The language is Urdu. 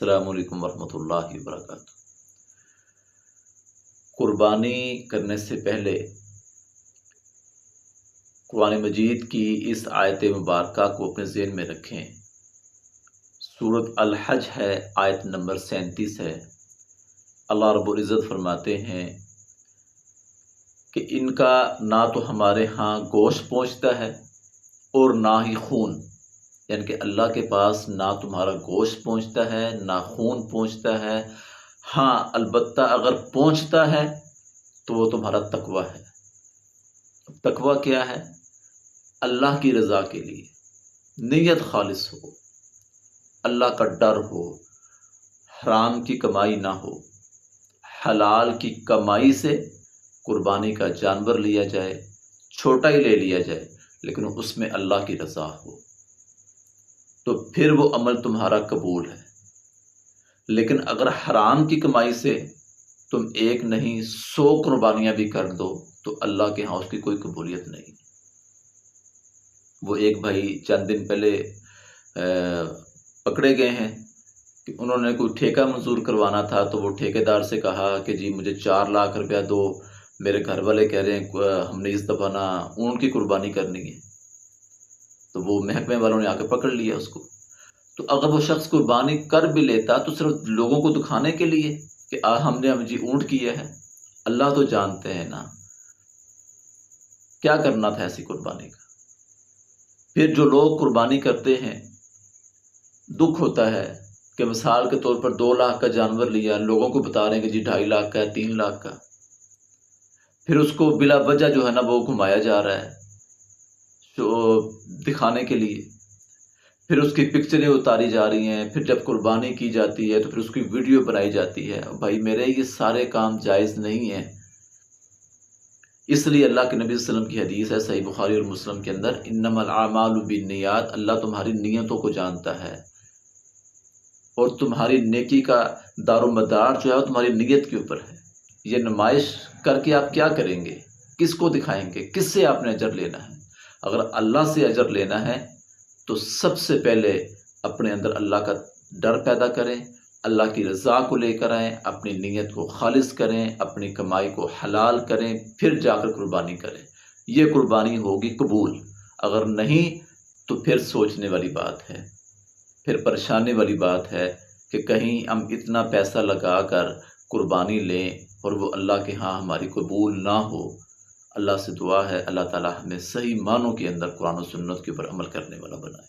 السلام علیکم ورحمۃ اللہ وبرکاتہ۔ قربانی کرنے سے پہلے قرآن مجید کی اس آیت مبارکہ کو اپنے ذہن میں رکھیں۔ سورۃ الحج ہے، آیت نمبر 37 ہے۔ اللہ رب العزت فرماتے ہیں کہ ان کا نہ تو ہمارے ہاں گوشت پہنچتا ہے اور نہ ہی خون، یعنی کہ اللہ کے پاس نہ تمہارا گوشت پہنچتا ہے نہ خون پہنچتا ہے، ہاں البتہ اگر پہنچتا ہے تو وہ تمہارا تقویٰ ہے۔ تقویٰ کیا ہے؟ اللہ کی رضا کے لیے نیت خالص ہو، اللہ کا ڈر ہو، حرام کی کمائی نہ ہو، حلال کی کمائی سے قربانی کا جانور لیا جائے، چھوٹا ہی لے لیا جائے لیکن اس میں اللہ کی رضا ہو، تو پھر وہ عمل تمہارا قبول ہے۔ لیکن اگر حرام کی کمائی سے تم ایک نہیں 100 قربانیاں بھی کر دو تو اللہ کے ہاں اس کی کوئی قبولیت نہیں۔ وہ ایک بھائی چند دن پہلے پکڑے گئے ہیں کہ انہوں نے کوئی ٹھیکہ منظور کروانا تھا، تو وہ ٹھیکیدار سے کہا کہ جی مجھے 4 لاکھ روپیہ دو، میرے گھر والے کہہ رہے ہیں ہم نے اس دفعہ نا اونٹ کی قربانی کرنی ہے، تو وہ محکمے والوں نے آ کے پکڑ لیا اس کو۔ تو اگر وہ شخص قربانی کر بھی لیتا تو صرف لوگوں کو دکھانے کے لیے کہ ہم نے جی اونٹ کیا ہے، اللہ تو جانتے ہیں نا کیا کرنا تھا ایسی قربانی کا۔ پھر جو لوگ قربانی کرتے ہیں دکھ ہوتا ہے کہ مثال کے طور پر 2 لاکھ کا جانور لیا، لوگوں کو بتا رہے ہیں کہ جی 2.5 لاکھ کا ہے، 3 لاکھ کا، پھر اس کو بلا وجہ جو ہے نا وہ گھمایا جا رہا ہے دکھانے کے لیے، پھر اس کی پکچریں اتاری جا رہی ہیں، پھر جب قربانی کی جاتی ہے تو پھر اس کی ویڈیو بنائی جاتی ہے۔ بھائی میرے یہ سارے کام جائز نہیں ہیں۔ اس لیے اللہ کے نبی صلی اللہ علیہ وسلم کی حدیث ہے صحیح بخاری اور مسلم کے اندر، انما الاعمال بالنیات، اللہ تمہاری نیتوں کو جانتا ہے اور تمہاری نیکی کا دار و مدار جو ہے تمہاری نیت کے اوپر ہے۔ یہ نمائش کر کے آپ کیا کریں گے؟ کس کو دکھائیں گے؟ کس سے آپ نے اجر لینا ہے؟ اگر اللہ سے اجر لینا ہے تو سب سے پہلے اپنے اندر اللہ کا ڈر پیدا کریں، اللہ کی رضا کو لے کر آئیں، اپنی نیت کو خالص کریں، اپنی کمائی کو حلال کریں، پھر جا کر قربانی کریں۔ یہ قربانی ہوگی قبول۔ اگر نہیں تو پھر سوچنے والی بات ہے، پھر پریشانی والی بات ہے کہ کہیں ہم اتنا پیسہ لگا کر قربانی لیں اور وہ اللہ کے ہاں ہماری قبول نہ ہو۔ اللہ سے دعا ہے اللہ تعالی ہمیں صحیح معنوں کے اندر قرآن و سنت کے اوپر عمل کرنے والا بنائے۔